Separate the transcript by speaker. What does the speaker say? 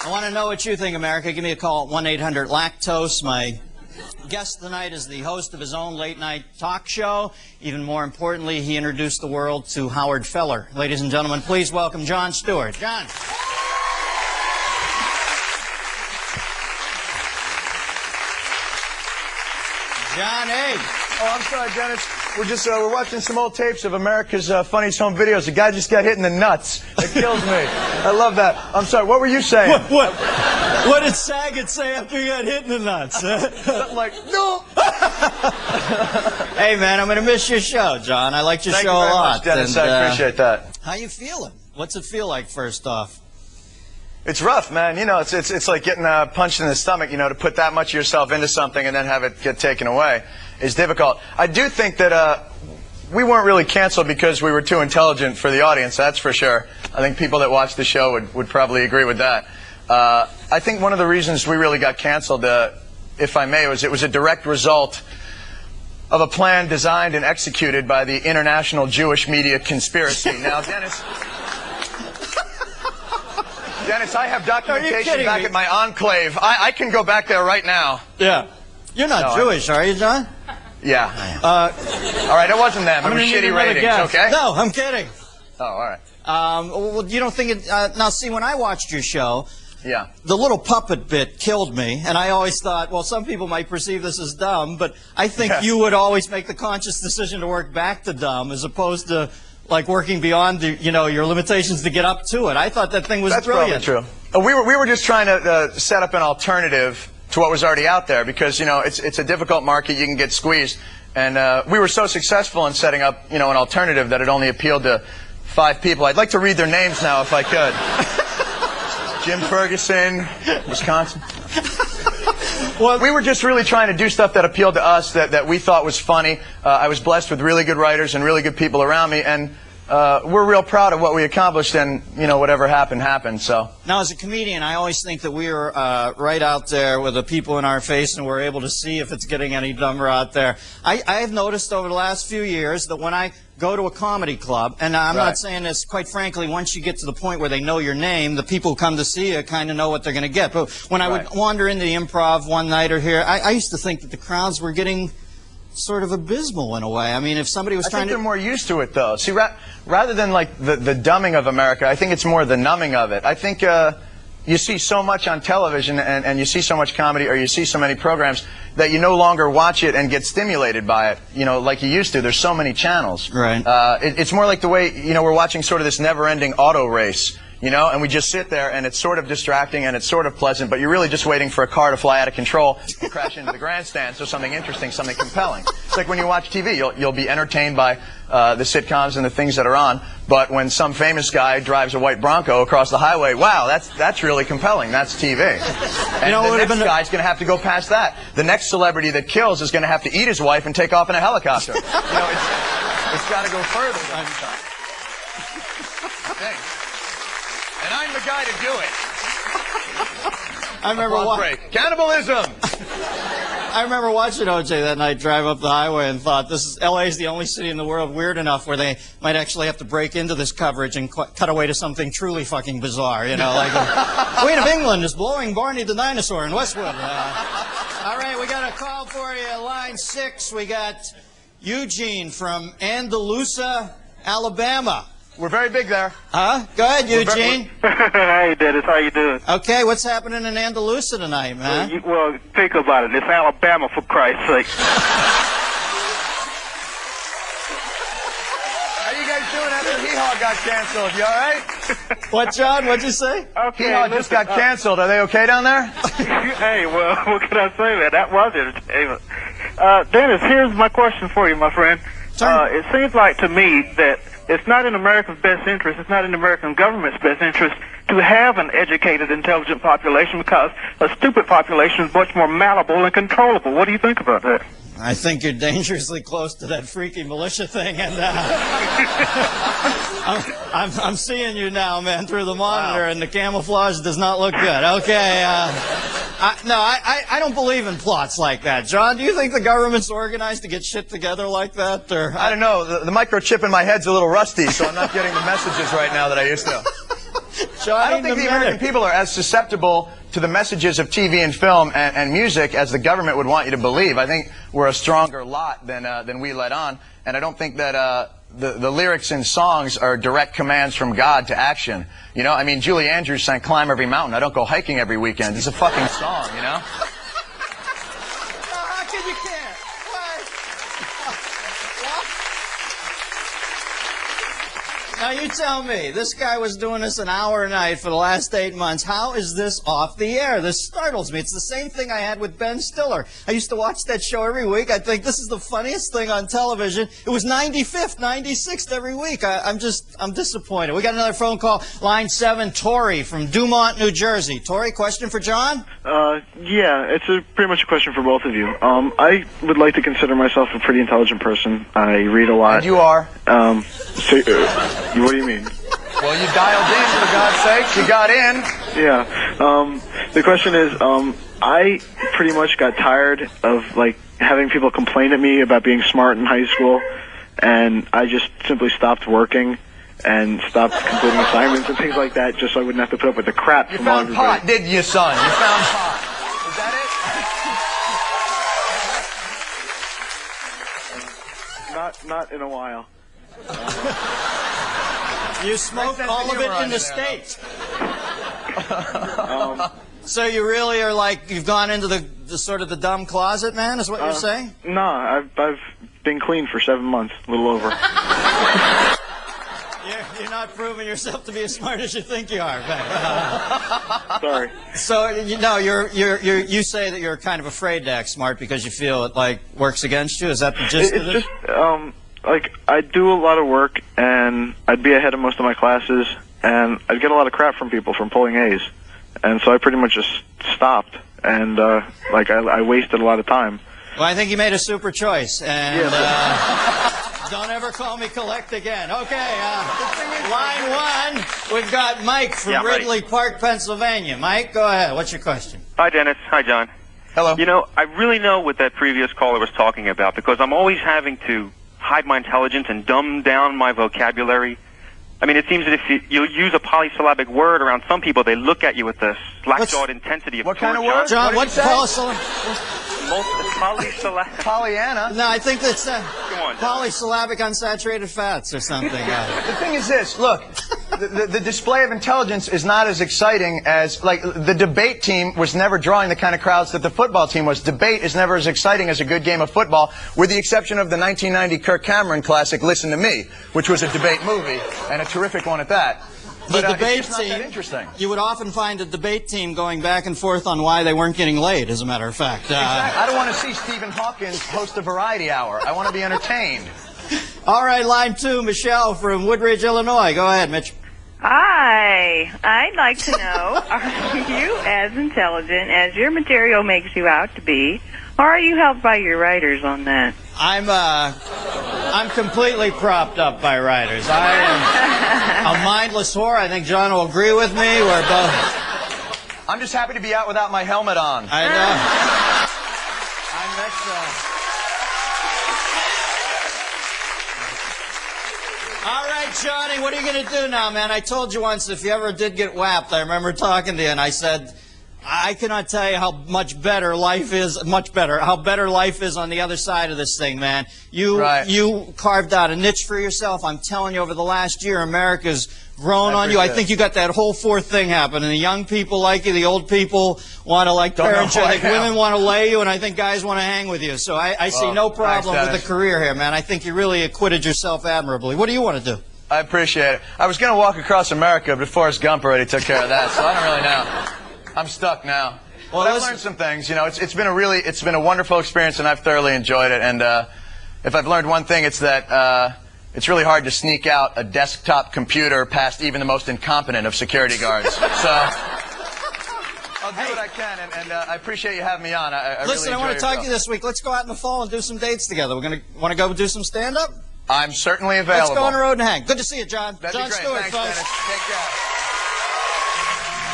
Speaker 1: I want to know what you think, America. Give me a call at 1-800-LACTOSE. My guest tonight is the host of his own late-night talk show. Even more importantly, he introduced the world to Howard Feller. Ladies and gentlemen, please welcome Jon Stewart. Jon. Jon, hey.
Speaker 2: Oh, I'm sorry, Dennis. We're watching some old tapes of America's Funniest Home Videos. The guy just got hit in the nuts. It kills me. I love that. I'm sorry. What were you saying?
Speaker 1: What did Saget say after he got hit in the nuts?
Speaker 2: Something like, no.
Speaker 1: Hey, man, I'm going to miss your show, Jon. I liked your show a lot.
Speaker 2: Thank you very much, Dennis. I appreciate that.
Speaker 1: How you feeling? What's it feel like, first off?
Speaker 2: It's rough, man. You know, it's like getting punched in the stomach, you know, to put that much of yourself into something and then have it get taken away is difficult. I do think that we weren't really canceled because we were too intelligent for the audience, that's for sure. I think people that watch the show would probably agree with that. I think one of the reasons we really got canceled, if I may, was it was a direct result of a plan designed and executed by the international Jewish media conspiracy. Now, Dennis, I have documentation back at my enclave. I can go back there right now.
Speaker 1: Yeah. You're not Jewish, are you, Jon?
Speaker 2: Yeah. All right, it wasn't them. It was shitty ratings, okay?
Speaker 1: No, I'm kidding.
Speaker 2: Oh, all right.
Speaker 1: Well, you don't think it... now, see, when I watched your show,
Speaker 2: yeah,
Speaker 1: the little puppet bit killed me, and I always thought, well, some people might perceive this as dumb, but I think you would always make the conscious decision to work back to dumb as opposed to... like working beyond the, your limitations to get up to it. I thought that thing was brilliant.
Speaker 2: That's probably true. We were just trying to set up an alternative to what was already out there because, it's a difficult market. You can get squeezed. And we were so successful in setting up, an alternative that it only appealed to 5 people. I'd like to read their names now if I could. Jim Ferguson, Wisconsin. Well, we were just really trying to do stuff that appealed to us, that we thought was funny. I was blessed with really good writers and really good people around me, and we're real proud of what we accomplished, and, whatever happened, happened, so.
Speaker 1: Now, as a comedian, I always think that we are right out there with the people in our face, and we're able to see if it's getting any dumber out there. I've noticed over the last few years that when I go to a comedy club, and I'm not saying this, quite frankly, once you get to the point where they know your name, the people who come to see you kind of know what they're going to get. But when I would wander into the Improv one night or here, I used to think that the crowds were getting sort of abysmal in a way. I mean, if somebody was trying to...
Speaker 2: I think they're more used to it, though. See, rather than, like, the dumbing of America, I think it's more the numbing of it. I think you see so much on television, and you see so much comedy, or you see so many programs, that you no longer watch it and get stimulated by it, like you used to. There's so many channels.
Speaker 1: Right.
Speaker 2: It's more like the way, we're watching sort of this never-ending auto race. And we just sit there, and it's sort of distracting, and it's sort of pleasant, but you're really just waiting for a car to fly out of control and crash into the grandstand, so something interesting, something compelling. It's like when you watch TV, you'll be entertained by the sitcoms and the things that are on, but when some famous guy drives a white Bronco across the highway, wow, that's really compelling. That's TV. And the next guy's going to have to go past that. The next celebrity that kills is going to have to eat his wife and take off in a helicopter. It's got to go further. Thanks. And I'm the guy to do it.
Speaker 1: I remember
Speaker 2: cannibalism.
Speaker 1: I remember watching O.J. that night drive up the highway and thought, L.A. is the only city in the world weird enough where they might actually have to break into this coverage and cut away to something truly fucking bizarre. Like Queen of England is blowing Barney the dinosaur in Westwood. All right, we got a call for you. Line 6, we got Eugene from Andalusia, Alabama.
Speaker 2: We're very big there.
Speaker 1: Huh? Go ahead, Eugene.
Speaker 3: Hey, Dennis. How you doing?
Speaker 1: Okay, what's happening in Andalusia tonight, man?
Speaker 3: Well, think about it. It's Alabama, for Christ's sake.
Speaker 2: How you guys doing after Hee-Haw got canceled? You all right?
Speaker 1: What, John? What'd you say?
Speaker 3: Okay,
Speaker 2: Hee-Haw just got canceled. Are they okay down there?
Speaker 3: Hey, well, what can I say, man? That was entertainment. Dennis, here's my question for you, my friend. It seems like to me that it's not in America's best interest, it's not in the American government's best interest to have an educated, intelligent population because a stupid population is much more malleable and controllable. What do you think about that?
Speaker 1: I think you're dangerously close to that freaky militia thing, and I'm seeing you now, man, through the monitor, and the camouflage does not look good. Okay, I don't believe in plots like that. John, do you think the government's organized to get shit together like that? Or
Speaker 2: I don't know. The microchip in my head's a little rusty, so I'm not getting the messages right now that I used to. I don't think the American people are as susceptible to the messages of TV and film and music as the government would want you to believe. I think we're a stronger lot than we let on, and I don't think that the lyrics in songs are direct commands from God to action. You know, I mean, Julie Andrews sang "Climb Every Mountain." I don't go hiking every weekend. It's a fucking song, you know.
Speaker 1: How can you care? Now you tell me, this guy was doing this an hour a night for the last 8 months. How is this off the air? This startles me. It's the same thing I had with Ben Stiller. I used to watch that show every week. I think this is the funniest thing on television. It was 95th, 96th every week. I'm disappointed. We got another phone call. Line 7, Tori from Dumont, New Jersey. Tori, question for John?
Speaker 3: Yeah, it's pretty much a question for both of you. I would like to consider myself a pretty intelligent person. I read a lot.
Speaker 2: And you are.
Speaker 3: What do you mean?
Speaker 2: Well, you dialed in, for God's sakes. You got in.
Speaker 3: Yeah. The question is, I pretty much got tired of, like, having people complain at me about being smart in high school, and I just simply stopped working and stopped completing assignments and things like that just so I wouldn't have to put up with the crap
Speaker 2: You
Speaker 3: from
Speaker 2: found
Speaker 3: everybody.
Speaker 2: pot, didn't you, son? You found pot. Is that
Speaker 3: it? Not in a while.
Speaker 1: You smoked all of it in the States. So you really are like, you've gone into the sort of the dumb closet, man, is what you're saying?
Speaker 3: No, I've been clean for 7 months, a little over.
Speaker 1: You're not proving yourself to be as smart as you think you are, man.
Speaker 3: Sorry.
Speaker 1: So you say that you're kind of afraid to act smart because you feel it like works against you. Is that the gist of it?
Speaker 3: It's just like I do a lot of work and I'd be ahead of most of my classes and I'd get a lot of crap from people from pulling A's, and so I pretty much just stopped and like I wasted a lot of time.
Speaker 1: Well, I think you made a super choice, and
Speaker 3: yeah.
Speaker 1: Don't ever call me collect again. Okay, line 1, we've got Mike from Ridley Park, Pennsylvania. Mike, go ahead. What's your question?
Speaker 4: Hi, Dennis. Hi, John.
Speaker 2: Hello.
Speaker 4: You know, I really know what that previous caller was talking about because I'm always having to hide my intelligence and dumb down my vocabulary. I mean, it seems that if you use a polysyllabic word around some people, they look at you with the slack-jawed intensity of
Speaker 2: what kind of
Speaker 4: George
Speaker 2: word?
Speaker 1: John, what polysyllabic?
Speaker 4: Polysyllabic.
Speaker 2: Pollyanna.
Speaker 1: No, I think that's
Speaker 4: Come on, John.
Speaker 1: polysyllabic unsaturated fats or something.
Speaker 2: The thing is this, look, the display of intelligence is not as exciting as, like, the debate team was never drawing the kind of crowds that the football team was. Debate is never as exciting as a good game of football, with the exception of the 1990 Kirk Cameron classic, Listen to Me, which was a debate movie, and a terrific one at that.
Speaker 1: The
Speaker 2: But
Speaker 1: debate
Speaker 2: it's just
Speaker 1: team,
Speaker 2: not that interesting.
Speaker 1: you would often find a debate team going back and forth on why they weren't getting laid, as a matter of fact.
Speaker 2: Exactly. I don't want to see Stephen Hawkins host a variety hour. I want to be entertained.
Speaker 1: All right, line 2, Michelle from Woodridge, Illinois. Go ahead, Mitch.
Speaker 5: Hi. I'd like to know, are you as intelligent as your material makes you out to be, or are you helped by your writers on that?
Speaker 1: I'm completely propped up by writers. I am a mindless whore. I think John will agree with me. We're both.
Speaker 2: I'm just happy to be out without my helmet on.
Speaker 1: I know. All right, Johnny, what are you going to do now, man? I told you once, if you ever did get whapped, I remember talking to you, and I said, I cannot tell you how much better life is, how better life is on the other side of this thing, man. You carved out a niche for yourself. I'm telling you, over the last year, America's grown on you. I think you got that whole fourth thing happening. The young people like you, the old people want to like parent you. I think women want to lay you, and I think guys want to hang with you. So I see no problem with the career here, man. I think you really acquitted yourself admirably. What do you want to do?
Speaker 2: I appreciate it. I was going to walk across America, but Forrest Gump already took care of that, so I don't really know. I'm stuck now. Well, I've learned some things. You know, it's been a wonderful experience, and I've thoroughly enjoyed it. And if I've learned one thing, it's that it's really hard to sneak out a desktop computer past even the most incompetent of security guards. So I'll do what I can, and I appreciate you having me on.
Speaker 1: Listen, I want to talk to you this week. Let's go out in the fall and do some dates together. Want to go do some stand-up?
Speaker 2: I'm certainly available.
Speaker 1: Let's go on the road and hang. Good to see you, John.
Speaker 2: That'd
Speaker 1: Jon
Speaker 2: be great.
Speaker 1: Stewart,
Speaker 2: Thanks,
Speaker 1: folks.
Speaker 2: Dennis. Take care.